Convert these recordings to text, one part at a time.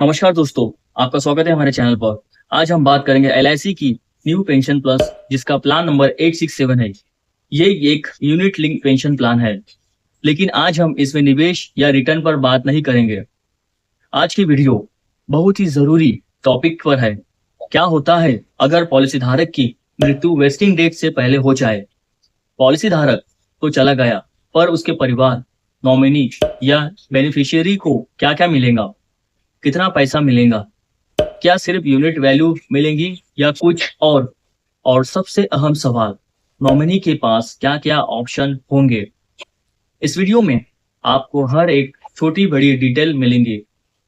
नमस्कार दोस्तों, आपका स्वागत है हमारे चैनल पर। आज हम बात करेंगे एलआईसी की न्यू पेंशन प्लस, जिसका प्लान नंबर 867 है। ये एक यूनिट लिंक पेंशन प्लान है, लेकिन आज हम इसमें निवेश या रिटर्न पर बात नहीं करेंगे। आज की वीडियो बहुत ही जरूरी टॉपिक पर है। क्या होता है अगर पॉलिसी धारक की मृत्यु वेस्टिंग डेट से पहले हो जाए? पॉलिसी धारक तो चला गया, पर उसके परिवार, नॉमिनी या बेनिफिशियरी को क्या क्या मिलेगा? कितना पैसा मिलेगा? क्या सिर्फ यूनिट वैल्यू मिलेंगी या कुछ और सबसे अहम सवाल, नॉमिनी के पास क्या क्या ऑप्शन होंगे? इस वीडियो में आपको हर एक छोटी बड़ी डिटेल मिलेंगी,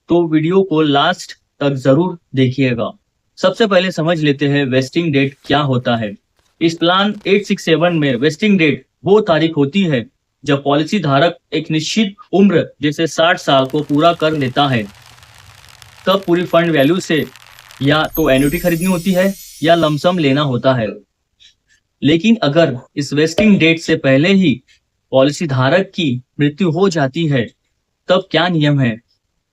तो वीडियो को लास्ट तक जरूर देखिएगा। सबसे पहले समझ लेते हैं वेस्टिंग डेट क्या होता है। इस प्लान 867 में वेस्टिंग डेट वो तारीख होती है जब पॉलिसी धारक एक निश्चित उम्र जैसे 60 साल को पूरा कर लेता है। तब पूरी फंड वैल्यू से या तो एन्युटी खरीदनी होती है या लमसम लेना होता है। लेकिन अगर इस वेस्टिंग डेट से पहले ही पॉलिसी धारक की मृत्यु हो जाती है, तब क्या नियम है?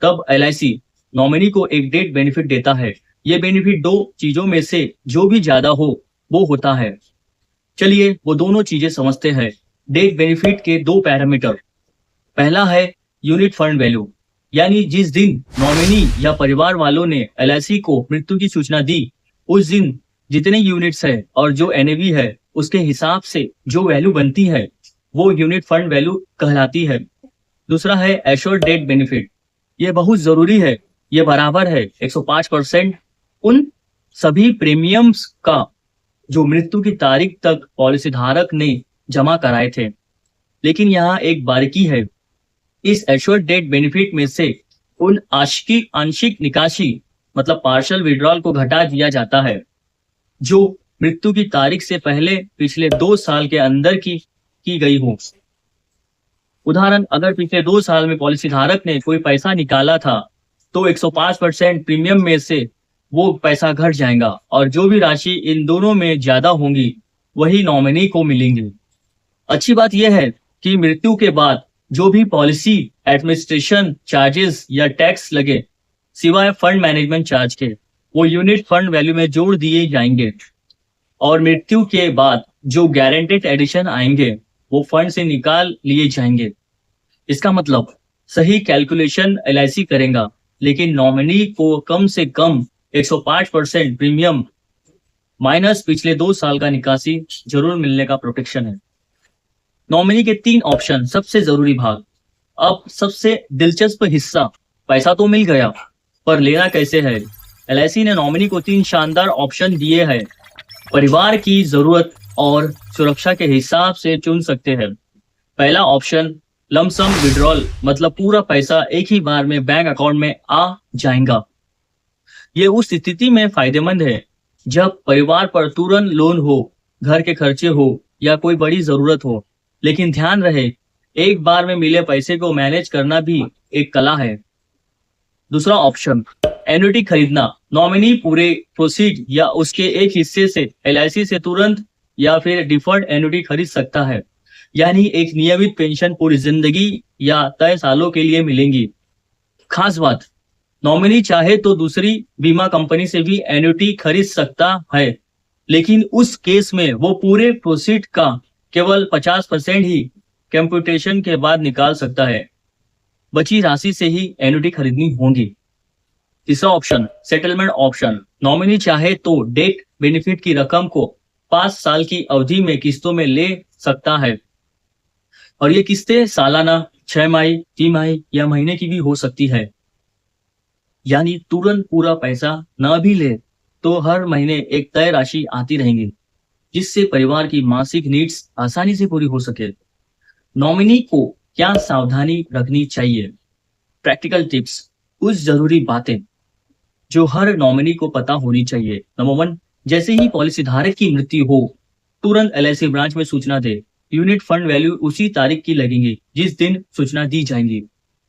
तब एलआईसी नॉमिनी को एक डेट बेनिफिट देता है। ये बेनिफिट दो चीजों में से जो भी ज्यादा हो वो होता है। चलिए वो दोनों चीजें समझते हैं। डेट बेनिफिट के दो पैरामीटर। पहला है यूनिट फंड वैल्यू, यानी जिस दिन नॉमिनी या परिवार वालों ने एलआईसी को मृत्यु की सूचना दी, उस दिन जितने यूनिट्स है और जो एनएवी है उसके हिसाब से जो वैल्यू बनती है वो यूनिट फंड वैल्यू कहलाती है। दूसरा है एश्योर्ड डेथ बेनिफिट। ये बहुत जरूरी है। ये बराबर है 105% उन सभी प्रीमियम्स का जो मृत्यु की तारीख तक पॉलिसी धारक ने जमा कराए थे। लेकिन यहाँ एक बारीकी है। इस एश्योर्ड डेट बेनिफिट में से उन आंशिक निकासी मतलब पार्शियल विड्रॉल को घटा दिया जाता है जो मृत्यु की तारीख से पहले पिछले 2 साल के अंदर की गई हो। उदाहरण, अगर पिछले 2 साल में पॉलिसी धारक ने कोई पैसा निकाला था तो 105% प्रीमियम में से वो पैसा घट जाएगा और जो भी राशि इन दोनों में ज्यादा होंगी वही नॉमिनी को मिलेंगी। अच्छी बात यह है कि मृत्यु के बाद जो भी पॉलिसी एडमिनिस्ट्रेशन चार्जेस या टैक्स लगे, सिवाय फंड मैनेजमेंट चार्ज के, वो यूनिट फंड वैल्यू में जोड़ दिए जाएंगे और मृत्यु के बाद जो गारंटेड एडिशन आएंगे वो फंड से निकाल लिए जाएंगे। इसका मतलब सही कैलकुलेशन एलआईसी करेगा, लेकिन नॉमिनी को कम से कम 105% प्रीमियम माइनस पिछले 2 साल का निकासी जरूर मिलने का प्रोटेक्शन है। नॉमिनी के 3 ऑप्शन, सबसे जरूरी भाग। अब सबसे दिलचस्प हिस्सा, पैसा तो मिल गया पर लेना कैसे है? एलआईसी ने नॉमिनी को 3 शानदार ऑप्शन दिए हैं। परिवार की जरूरत और सुरक्षा के हिसाब से चुन सकते हैं। पहला ऑप्शन लमसम विड्रॉल, मतलब पूरा पैसा एक ही बार में बैंक अकाउंट में आ जाएगा। ये उस स्थिति में फायदेमंद है जब परिवार पर तुरंत लोन हो, घर के खर्चे हो या कोई बड़ी जरूरत हो। लेकिन ध्यान रहे, एक बार में मिले पैसे को मैनेज करना भी एक कला है। दूसरा ऑप्शन एन्युटी खरीदना। नॉमिनी पूरे प्रोसीड या उसके एक हिस्से से एलआईसी से तुरंत या फिर डिफर्ड एन्युटी खरीद सकता है, यानी एक नियमित पेंशन पूरी जिंदगी या तय सालों के लिए मिलेंगी। खास बात, नॉमिनी चाहे तो दूसरी बीमा कंपनी से भी एन्युटी खरीद सकता है, लेकिन उस केस में वो पूरे प्रोसीड का केवल 50% ही कंप्यूटेशन के बाद निकाल सकता है। बची राशि से ही एन्युटी खरीदनी होगी। तीसरा ऑप्शन सेटलमेंट ऑप्शन। नॉमिनी चाहे तो डेट बेनिफिट की रकम को 5 साल की अवधि में किस्तों में ले सकता है, और ये किस्तें सालाना, 6 माही, 3 माही या महीने की भी हो सकती है। यानी तुरंत पूरा पैसा न भी ले तो हर महीने एक तय राशि आती रहेंगी, जिससे परिवार की मासिक नीड्स आसानी से पूरी हो सके। नॉमिनी को क्या सावधानी रखनी चाहिए? प्रैक्टिकल टिप्स, कुछ जरूरी बातें जो हर नॉमिनी को पता होनी चाहिए। नंबर 1, जैसे ही पॉलिसी धारक की मृत्यु हो, तुरंत एलआईसी ब्रांच में सूचना दे। यूनिट फंड वैल्यू उसी तारीख की लगेंगी जिस दिन सूचना दी जाएंगी,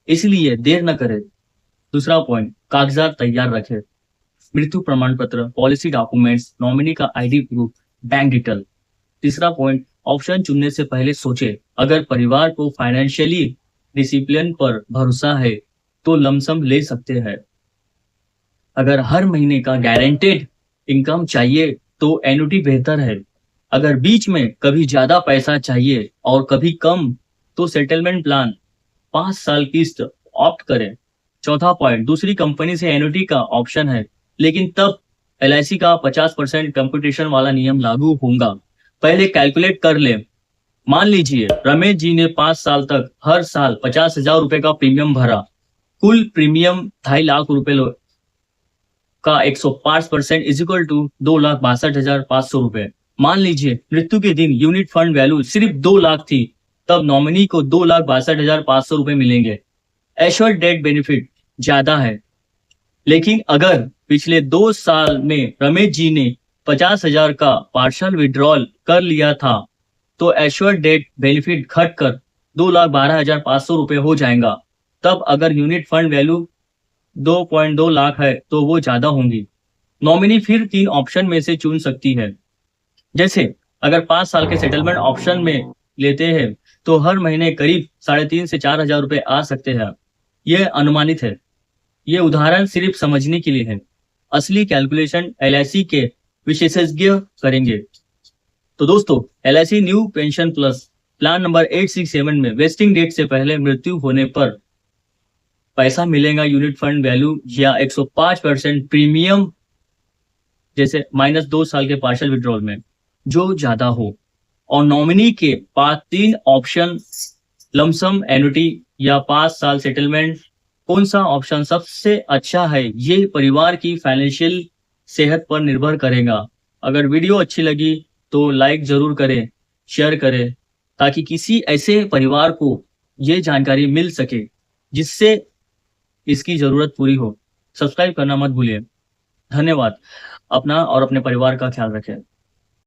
इसलिए देर न करे। दूसरा पॉइंट, कागजात तैयार रखे। मृत्यु प्रमाण पत्र, पॉलिसी डॉक्यूमेंट्स, नॉमिनी का आईडी प्रूफ, बैंक डिटेल। तीसरा पॉइंट, ऑप्शन चुनने से पहले सोचे, अगर परिवार को फाइनेंशियली डिसिप्लिन पर भरोसा है तो लमसम ले सकते हैं। अगर हर महीने का गारंटेड इनकम चाहिए तो एन्युटी बेहतर है। अगर बीच में कभी ज्यादा पैसा चाहिए और कभी कम तो सेटलमेंट प्लान 5 साल किस्त ऑप्ट करें। चौथा पॉइंट, दूसरी कंपनी से एन्युटी का ऑप्शन है, लेकिन तब एलआईसी का 50% कंपटीशन वाला नियम लागू होगा। पहले कैलकुलेट कर ले। मान लीजिए रमेश जी ने 5 साल तक हर साल 50,000 रुपए का प्रीमियम भरा। कुल प्रीमियम 2.5 लाख रुपए का 105% इज इक्वल टू 2,62,500 रुपए। मान लीजिए मृत्यु के दिन यूनिट फंड वैल्यू सिर्फ 2 लाख थी, तब नॉमिनी को 2,62,500 रुपए मिलेंगे। एश्योर्ड डेथ बेनिफिट ज्यादा है, लेकिन अगर पिछले 2 साल में रमेश जी ने 50,000 का पार्शल विड्रॉल कर लिया था तो एश्योर्ड डेथ बेनिफिट घटकर 2,12,500 रुपए हो जाएगा। तब अगर यूनिट फंड वैल्यू 2.2 लाख है तो वो ज्यादा होंगी। नॉमिनी फिर 3 ऑप्शन में से चुन सकती है। जैसे अगर 5 साल के सेटलमेंट ऑप्शन में लेते हैं तो हर महीने करीब 3,500 से 4,000 रुपए आ सकते हैं। यह अनुमानित है, ये उदाहरण सिर्फ समझने के लिए है। असली कैलकुलेशन एलआईसी के विशेषज्ञ करेंगे। तो दोस्तों, LIC new pension plus plan number 867 में वेस्टिंग डेट से पहले मृत्यु होने पर पैसा मिलेगा यूनिट फंड वैल्यू या 105% प्रीमियम, जैसे -2 साल के पार्शियल विड्रॉल में जो ज्यादा हो। और नॉमिनी के पास 3 ऑप्शन, लमसम एन्युटी या 5 साल सेटलमेंट। कौन सा ऑप्शन सबसे अच्छा है ये परिवार की फाइनेंशियल सेहत पर निर्भर करेगा। अगर वीडियो अच्छी लगी तो लाइक जरूर करें, शेयर करें, ताकि किसी ऐसे परिवार को ये जानकारी मिल सके जिससे इसकी जरूरत पूरी हो। सब्सक्राइब करना मत भूलिए। धन्यवाद। अपना और अपने परिवार का ख्याल रखें।